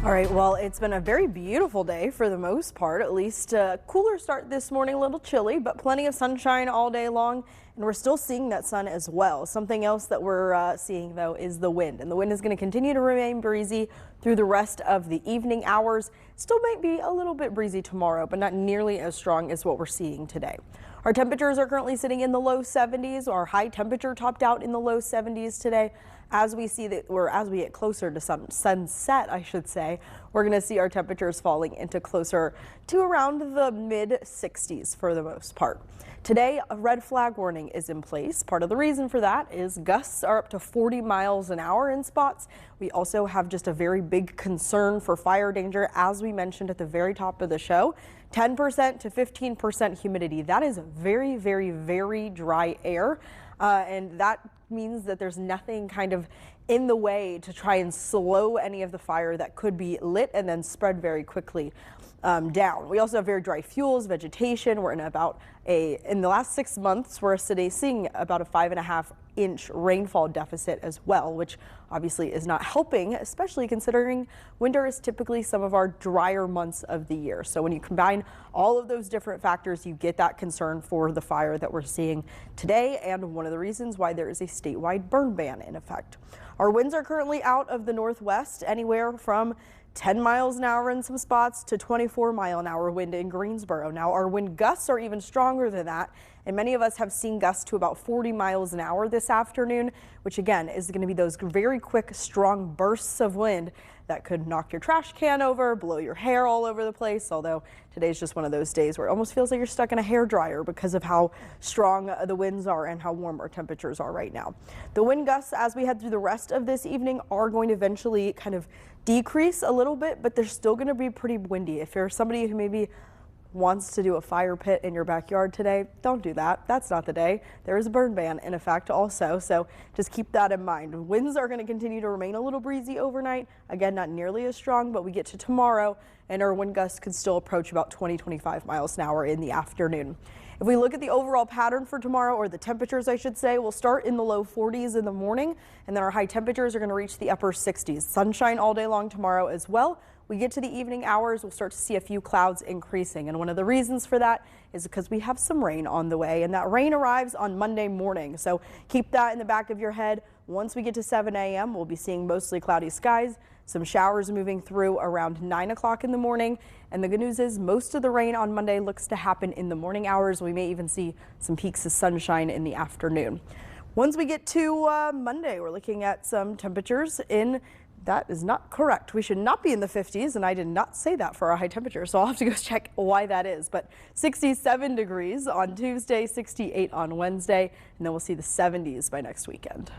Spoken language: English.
All right, well, it's been a very beautiful day for the most part, at least a cooler start this morning, a little chilly, but plenty of sunshine all day long. And we're still seeing that sun as well. Something else that we're seeing, though, is the wind. And the wind is going to continue to remain breezy through the rest of the evening hours. Still might be a little bit breezy tomorrow, but not nearly as strong as what we're seeing today. Our temperatures are currently sitting in the low 70s. Our high temperature topped out in the low 70s today. As we see that, or as we get closer to sunset, I should say, we're going to see our temperatures falling into closer to around the mid 60s for the most part. Today, a red flag warning is in place. Part of the reason for that is gusts are up to 40 miles an hour in spots. We also have just a very big concern for fire danger, as we mentioned at the very top of the show. 10% to 15% humidity. That is very, very, very dry air. And that means that there's nothing kind of in the way to try and slow any of the fire that could be lit and then spread very quickly down. We also have very dry fuels, vegetation. We're in the last 6 months, we're seeing about a 5.5-inch rainfall deficit as well, which obviously is not helping, especially considering winter is typically some of our drier months of the year. So when you combine all of those different factors, you get that concern for the fire that we're seeing today, and one of the reasons why there is a statewide burn ban in effect. Our winds are currently out of the northwest, anywhere from 10 miles an hour in some spots to 24-mile-an-hour wind in Greensboro. Now, our wind gusts are even stronger than that, and many of us have seen gusts to about 40 miles an hour this afternoon, which again is going to be those very quick, strong bursts of wind that could knock your trash can over, blow your hair all over the place, although today's just one of those days where it almost feels like you're stuck in a hairdryer because of how strong the winds are and how warm our temperatures are right now. The wind gusts as we head through the rest of this evening are going to eventually kind of decrease a little bit, but they're still going to be pretty windy. If you're somebody who maybe wants to do a fire pit in your backyard today, don't do that. That's not the day. There is a burn ban in effect also, so just keep that in mind. Winds are going to continue to remain a little breezy overnight. Again, not nearly as strong, but we get to tomorrow and our wind gusts can still approach about 20-25 miles an hour in the afternoon. If we look at the overall pattern for tomorrow, or the temperatures I should say, we'll start in the low 40s in the morning, and then our high temperatures are going to reach the upper 60s. Sunshine all day long tomorrow as well. We get to the evening hours, we'll start to see a few clouds increasing, and one of the reasons for that is because we have some rain on the way, and that rain arrives on Monday morning, so keep that in the back of your head. Once we get to 7 a.m., we'll be seeing mostly cloudy skies, some showers moving through around 9 o'clock in the morning, and the good news is most of the rain on Monday looks to happen in the morning hours. We may even see some peaks of sunshine in the afternoon. Once we get to Monday, we're looking at some temperatures in That is not correct. We should not be in the 50s, and I did not say that for our high temperature, so I'll have to go check why that is. But 67 degrees on Tuesday, 68 on Wednesday, and then we'll see the 70s by next weekend.